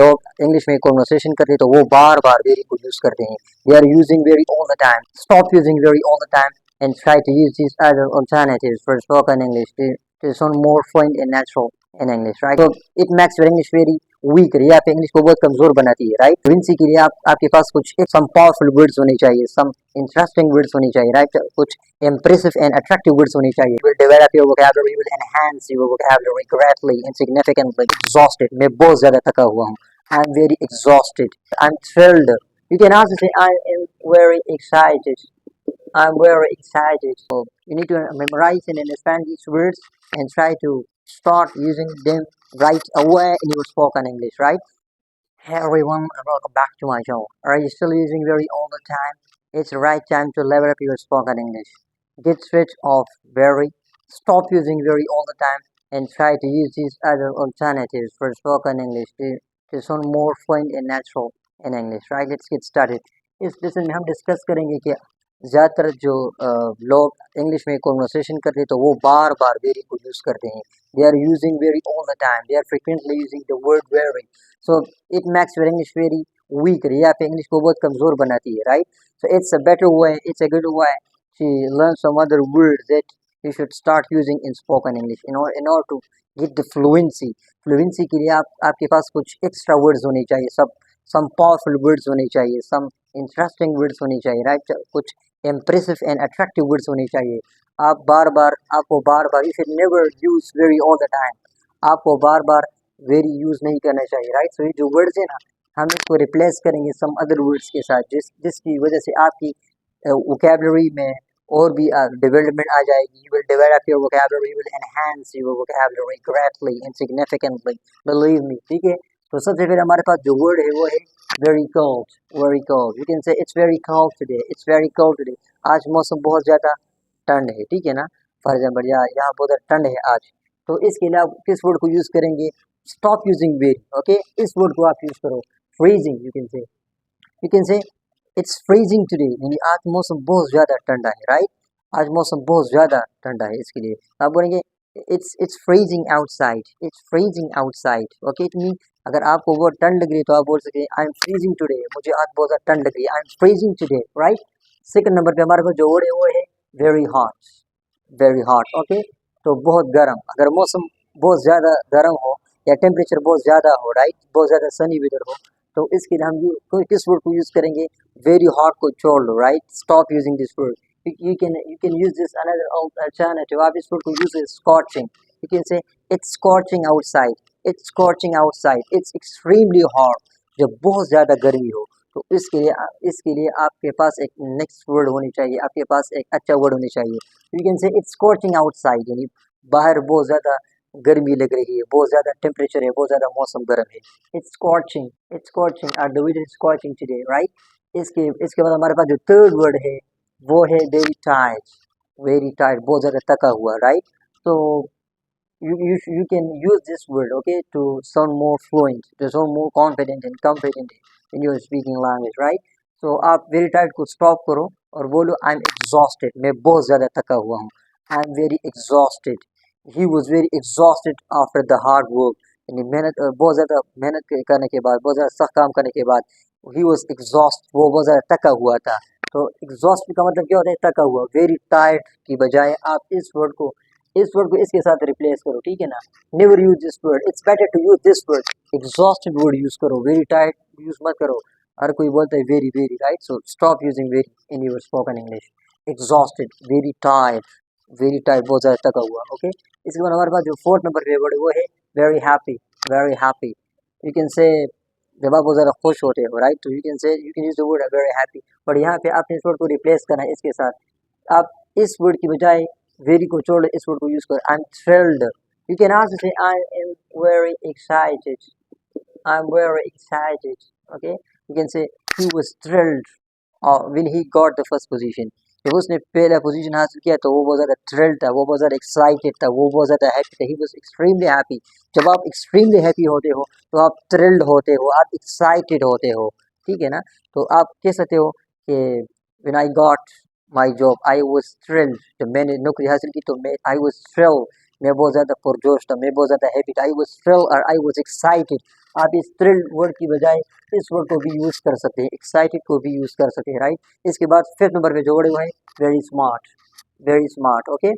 लोग इंग्लिश में कॉन्वर्सेशन करते हैं तो वो बार बार वेरी को यूज करते हैं. They are using very all the time. Stop using very all the time and try to use these other alternatives for spoken English to sound more fluent and natural in English, right? So it makes your English very weak. ये आपके English को बहुत कमजोर बनाती है, right? Fluency के लिए आपके पास कुछ some powerful words होने चाहिए, some interesting words होनी चाहिए, right? कुछ impressive and attractive words होनी चाहिए. You will develop your vocabulary, you will enhance your vocabulary greatly and significantly. Exhausted. मैं बहुत ज्यादा थका हुआ हूँ. I'm very exhausted. I'm thrilled. You can also say I am very excited. I'm very excited. So you need to memorize and understand these words and try to start using them right away in your spoken English, right? Hey everyone, and welcome back to my channel. Are you still using very all the time? It's the right time to level up your spoken English. Get rid of very, stop using very all the time and try to use these other alternatives for spoken English to sound more fluent and natural in English, right? Let's get started. इस lesson में हम discuss करेंगे कि ज़्यादातर जो लोग English में conversation करते हैं तो वो बार बार वेरी को यूज़ करते हैं. They are using very all the time. They are frequently using the word very. So it makes your English very weak. ये आपके इंग्लिश को बहुत कमज़ोर बनाती है, right? So it's a better way, it's a good way to learn some other words that you should start using in spoken English in order to get the fluency. Fluency के लिए आपके पास कुछ extra words होने चाहिए, some powerful words होने चाहिए, some interesting words होने चाहिए, right? कुछ impressive and attractive words होने चाहिए. आपको बार बार you should never use very all the time. आपको बार बार very use नहीं करना चाहिए, right? So ये जो words है ना, हम इसको replace करेंगे some other words के साथ जिसकी वजह से आपकी vocabulary में और भी डेवलपमेंट आ जाएगी. You will develop your vocabulary, you will enhance your vocabulary greatly and significantly. Believe me, ठीक है? तो सबसे पहले हमारे पास जो वर्ड है वो है very cold. Very cold. You can say it's very cold today. It's very cold today. आज मौसम बहुत ज़्यादा ठंड है, ठीक है ना? फॉर एग्जाम्पल यहाँ बहुत ज़्यादा ठंड है आज. तो इसके लिए आप किस वर्ड को यूज़ करेंगे? Stop using very. ओके, इस वर्ड को आप यूज़ करो. Freezing. You can say it's freezing today. यानी आज मौसम बहुत ज़्यादा ठंडा है, राइट? आज मौसम बहुत ज़्यादा ठंडा है. इसके लिए आप बोलेंगे it's freezing outside. It's freezing outside. Okay, it mean अगर आपको बहुत ठंड लग रही है तो आप बोल सकते हैं आई एम फ्रीजिंग टुडे. मुझे आज बहुत ज़्यादा ठंड लग रही है. I am freezing today, right? Second number पे हमारे पास जो वर्ड है वो है very hot. Very hot. Okay, तो बहुत गर्म. अगर मौसम बहुत ज़्यादा गर्म हो या टेम्परेचर बहुत ज़्यादा हो, राइट, बहुत ज़्यादा सनी वेदर हो, तो इसके लिए हम किस वर्ड को यूज़ करेंगे? वेरी हॉट को छोड़ लो, right? Stop using this word. You can use this another alternative. आप इस वर्ड को use scorching. You can say it's scorching outside. It's scorching outside. It's extremely hot. जब बहुत ज़्यादा गर्मी हो तो इसके लिए आपके पास एक नेक्स्ट वर्ड होनी चाहिए. आपके पास एक अच्छा वर्ड होनी चाहिए. You can say it's scorching outside. यानी बाहर बहुत ज़्यादा गर्मी लग रही है, बहुत ज़्यादा टेम्परेचर है, बहुत ज़्यादा मौसम गर्म है. It's scorching. It's scorching. The weather is scorching today, right? इसके बाद हमारे पास जो थर्ड वर्ड है वो है वेरी टायर्ड. वेरी टायर्ड, बहुत ज़्यादा थका हुआ, राइट? तो you can use this word, okay, to sound more fluent, to sound more confident and confident in your speaking language, right? So आप वेरी टायर्ड को स्टॉप करो और बोलो आई एम एग्जॉस्टेड. मैं बहुत ज़्यादा थका हुआ हूँ. आई am very exhausted. He was very exhausted after the hard work. यानी बहुत ज़्यादा मेहनत करने के बाद, बहुत ज़्यादा सख्त काम करने के बाद ही वॉज एग्जॉस्ट. वो बहुत ज़्यादा थका हुआ था. तो एग्जॉस्ट का मतलब क्या होता है? थका हुआ. वेरी टायर्ड की बजाय आप इस वर्ड को इसके साथ रिप्लेस करो, ठीक है ना? Never use this word. It's better to use this word. Exhausted word use करो. वेरी टायर्ड यूज मत करो. हर कोई बोलता है very very, right? So stop using very in your spoken English. Exhausted, very tired, बहुत ज़्यादा थका हुआ. ओके, इसके बाद हमारे पास जो फोर्थ नंबर पे वर्ड है वो है very happy. Very happy. You can से जब आप बहुत ज़्यादा खुश होते हो, राइट, तो you can use the word very happy. But यहाँ पे आपने इस वर्ड को रिप्लेस करना है इसके साथ. आप इस वर्ड की बजाय वेरी को छोड़ इस वर्ड को यूज करो. I am thrilled. You can also say I am very excited. I am very excited. Okay, you can say he was thrilled when he got the first position. जब उसने पहला position हासिल किया तो वो बहुत ज़्यादा थ्रिल्ड था, वो बहुत ज़्यादा एक्साइटेड था, वो बहुत ज़्यादा हैप्पी था. He was extremely happy. जब आप एक्सट्रीमली हैप्पी होते हो तो आप थ्रिल्ड होते हो, आप एक्साइटेड होते हो, ठीक है ना? तो आप कह सकते हो कि when I got my job I was thrilled. जब मैंने नौकरी हासिल की तो मैं आई वाज थ्रिल्ड. मैं बहुत ज़्यादा पुरजोश था, मैं बहुत ज़्यादा हैप्पी था, आई वाज थ्रिल और आई वाज एक्साइटेड। आप इस थ्रिल्ड वर्ड की बजाय इस वर्ड को भी यूज़ कर सकते हैं, एक्साइटेड को भी यूज़ कर सकते हैं, राइट। इसके बाद फिफ्थ नंबर पे जो वर्ड है very smart, very smart, okay.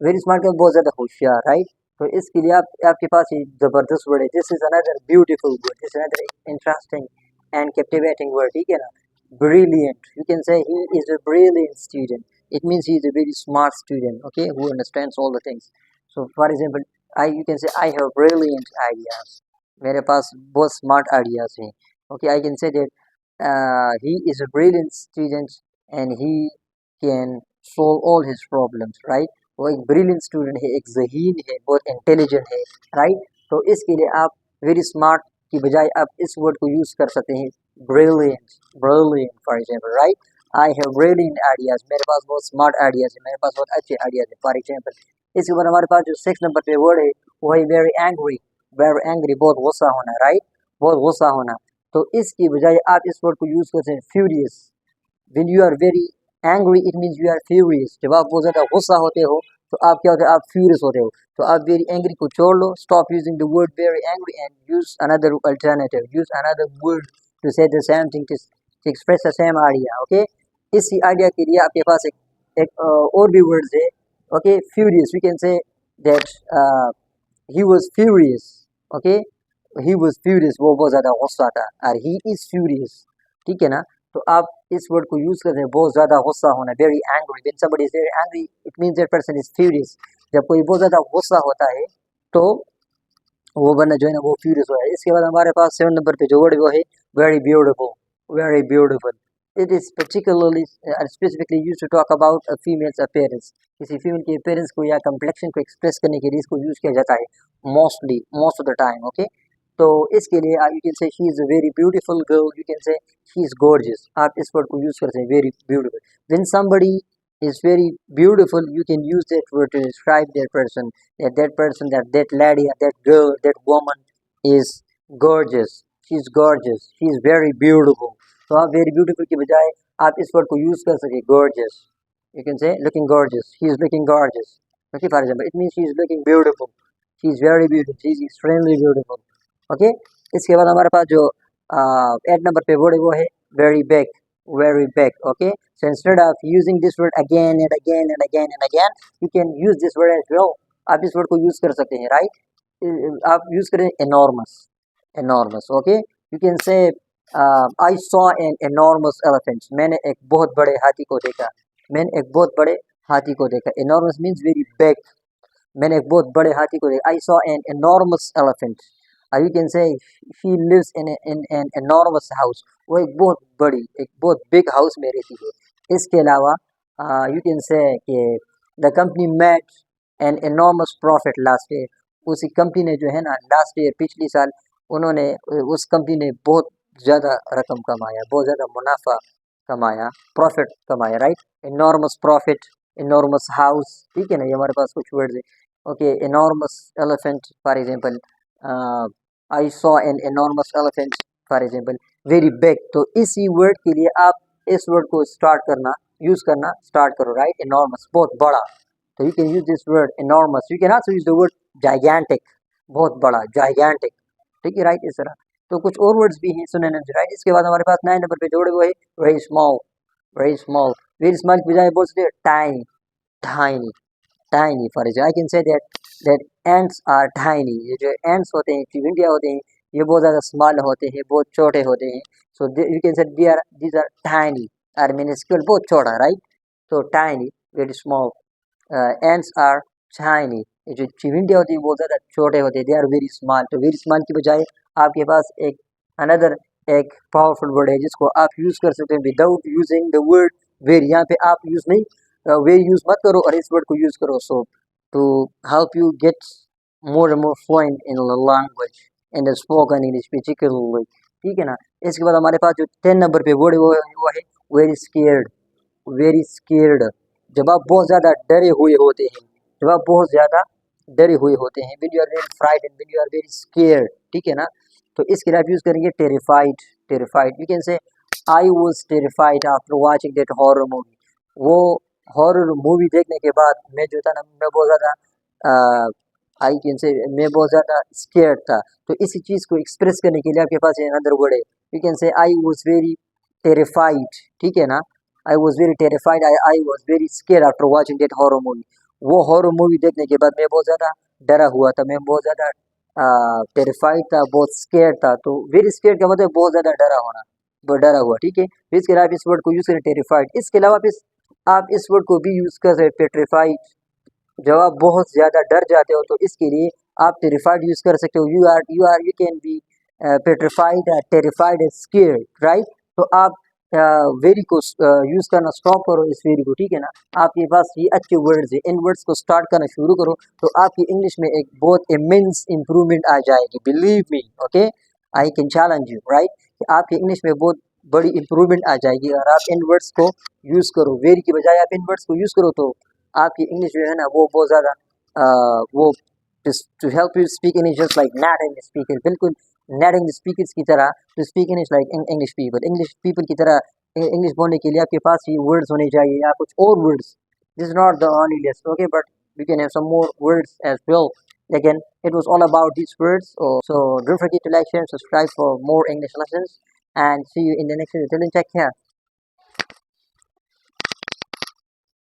Very smart का बहुत ज़्यादा होशियार, राइट। तो इसके लिए आप आपके पास ये ज़बरदस्त वर्ड है, this is another beautiful word, this is another interesting and captivating word, ठीक है ना। Brilliant, you can say he is a brilliant student. It means he is a very smart student, okay, who understands all the things. So for example, you can say I have brilliant ideas, मेरे पास बहुत smart ideas हैं, okay। I can say that he is a brilliant student and he can solve all his problems, right। वो एक brilliant student है, एक ज़हीन है, बहुत intelligent है, right। तो इसके लिए आप very smart की बजाय आप इस word को use कर सकते हैं brilliant, brilliant for example, right। I have brilliant ideas, मेरे पास बहुत smart ideas है, मेरे पास बहुत अच्छे ideas है, for example। इसके बाद हमारे पास जो 6 नंबर पे वर्ड है वो है very angry, very angry, बहुत गुस्सा होना, राइट, बहुत गुस्सा होना। तो इसकी बजाय आप इस वर्ड को यूज करते हैं furious। when you are very angry it means you are furious। जब आप बहुत ज़्यादा गुस्सा होते हो तो आप क्या होते हो, आप furious होते हो। तो आप very angry को छोड़ लो, stop using the word very angry and use another alternative, use another word to say the same thing, to express the same idea, okay। इसी आइडिया के लिए आपके पास एक और भी वर्ड्स है, okay। furious, we can say that he was furious, okay। he was furious, वो बहुत ज़्यादा गुस्सा था, और he is furious, ठीक है ना। तो आप इस वर्ड को यूज़ करते हैं बहुत ज़्यादा गुस्सा होना, very angry, when somebody is very angry it means that person is furious। जब कोई बहुत ज़्यादा गुस्सा होता है तो वो बंदा जो है ना वो फ्यूरियस हो है। इसके बाद हमारे पास 7 नंबर पे जो वर्ड वो है very beautiful, very beautiful. It is particularly specifically used to talk about a female's appearance, किसी फीमेल के अपीयरेंस को या कम्प्लेक्शन को एक्सप्रेस करने के लिए इसको यूज़ किया जाता है mostly, most of the time, okay. तो इसके लिए यू कैन से she is a very beautiful girl, you can से शी इज़ गॉर्जियस, आप इस वर्ड को यूज़ करते हैं very beautiful. When somebody is very beautiful you can use that word to describe that person, that person, that lady, that girl, that woman is gorgeous, she's gorgeous, she's very beautiful। तो आप very beautiful की बजाय आप इस word को use कर सके gorgeous, you can say looking gorgeous, she is looking gorgeous, okay। for example it means she is looking beautiful, she is very beautiful, she is extremely beautiful, okay। इसके बाद हमारे पास जो 8 नंबर पे word है वो है very big, very big, okay। so instead of using this word again and again and again and again you can use this word as well। आप इस word को use कर सकते हैं, right। आप use करें enormous, enormous, okay। you can say I saw an enormous elephant, मैंने एक बहुत बड़े हाथी को देखा, मैंने एक बहुत बड़े हाथी को देखा। enormous means very big, मैंने एक बहुत बड़े हाथी को देखा। I saw an enormous elephant, or you can say she lives in an enormous house, वो एक बहुत बड़ी, एक बहुत big house में रहती है। इसके अलावा you can say कि the company made an enormous profit last year, उसी कंपनी ने जो है ना लास्ट ईयर पिछली साल उन्होंने उस कंपनी ने बहुत ज़्यादा रकम कमाया, बहुत ज़्यादा मुनाफा कमाया, प्रॉफिट कमाया, right. enormous profit, enormous house, ठीक है ना। ये हमारे पास कुछ वर्ड्स है, okay. enormous elephant for example, I saw an enormous elephant for example, very big. तो इसी वर्ड के लिए आप इस वर्ड को स्टार्ट करना, यूज करना स्टार्ट करो, राइट। enormous बहुत बड़ा, तो you can use this word enormous। You can also use the word gigantic, बहुत बड़ा, gigantic, ठीक है, राइट। इस तरह तो कुछ और वर्ड्स भी हैं सिनोनिम्स, राइट। इसके बाद हमारे पास 9 नंबर पे जोड़े हुए very small, very small, very small की बजाय बोल सकते हैं tiny, tiny, tiny. For example I can say that ants are tiny, ये जो एंट्स होते हैं, चिविंडिया होते हैं, ये बहुत ज़्यादा स्मॉल होते हैं, बहुत छोटे होते हैं। So you can say these are tiny, are minuscule, बहुत छोटा, राइट। तो tiny, very small, ants are tiny, ये जो चिविंडिया होती है बहुत ज़्यादा छोटे होते हैं, दे आर वेरी स्मॉल। तो वेरी स्मॉल की बजाय आपके पास एक अनदर एक पावरफुल वर्ड है जिसको आप यूज़ कर सकते हैं without using the word very. यहाँ पे आप यूज़ नहीं, वे यूज़ मत करो और इस वर्ड को यूज़ करो। So to help you get more and more fluent in language in the spoken English particularly, ठीक है ना। इसके बाद हमारे पास जो 10 नंबर पे वर्ड है वो है वेरी स्केर्ड, वेरी स्केर्ड। जब आप बहुत ज़्यादा डरे हुए होते हैं, जब आप बहुत ज़्यादा डरे हुए होते हैं, when you are very frightened, when you are very scared, ठीक है ना। तो इसके लिए आप यूज़ करेंगे टेरिफाइड, टेरिफाइड। यू कैन से I was terrified after watching that horror movie, वो हॉरर मूवी देखने के बाद मैं जो था ना मैं बहुत ज़्यादा आई कैन से मैं बहुत ज़्यादा स्केर्ड था। तो इसी चीज़ को एक्सप्रेस करने के लिए आपके पास अनदर वर्ड है, यू कैन से आई वाज वेरी टेरिफाइड, ठीक है ना। I was very terrified, I was very scared after watching that horror movie. वो हॉरर मूवी देखने के बाद मैं बहुत ज़्यादा डरा हुआ था, मैं बहुत ज़्यादा टेरिफाइड था, बहुत स्केर्ड था। तो वेरी स्केर्ड का मतलब बहुत ज़्यादा डरा होना, बहुत डरा हुआ, ठीक है। फिर इसके अलावा आप इस वर्ड को यूज़ करें टेरिफाइड। इसके अलावा आप इस वर्ड को भी यूज़ कर सकते हैं पेट्रिफाइड। जब आप बहुत ज़्यादा डर जाते हो तो इसके लिए आप टेरिफाइड यूज़ कर सकते हो। You can be petrified, terrified and scared, right. तो आप वेरी को यूज़ करना स्टॉप करो, इस वेरी को, ठीक है ना। आपके पास ये अच्छे वर्ड्स है, इन वर्ड्स को स्टार्ट करना शुरू करो तो आपकी इंग्लिश में एक बहुत इमेंस इंप्रूवमेंट आ जाएगी, believe me, okay. I can challenge you, right. आपकी इंग्लिश में बहुत बड़ी इंप्रूवमेंट आ जाएगी अगर आप इन वर्ड्स को यूज़ करो। वेरी की बजाय आप इन वर्ड्स को यूज़ करो तो आपकी इंग्लिश जो है ना वो बहुत ज़्यादा वो to help you speak English just like native speaker, बिल्कुल नेटिव स्पीकर्स की तरह to speak English like English people की तरह इंग्लिश बोलने के लिए आपके पास ये वर्ड्स होने चाहिए या कुछ और words. This is not the only list, okay, but we can have some more words as well. Again, it was all about these words. So don't forget to like, share, and subscribe for more English lessons. And see you in the next video. Till then, take care.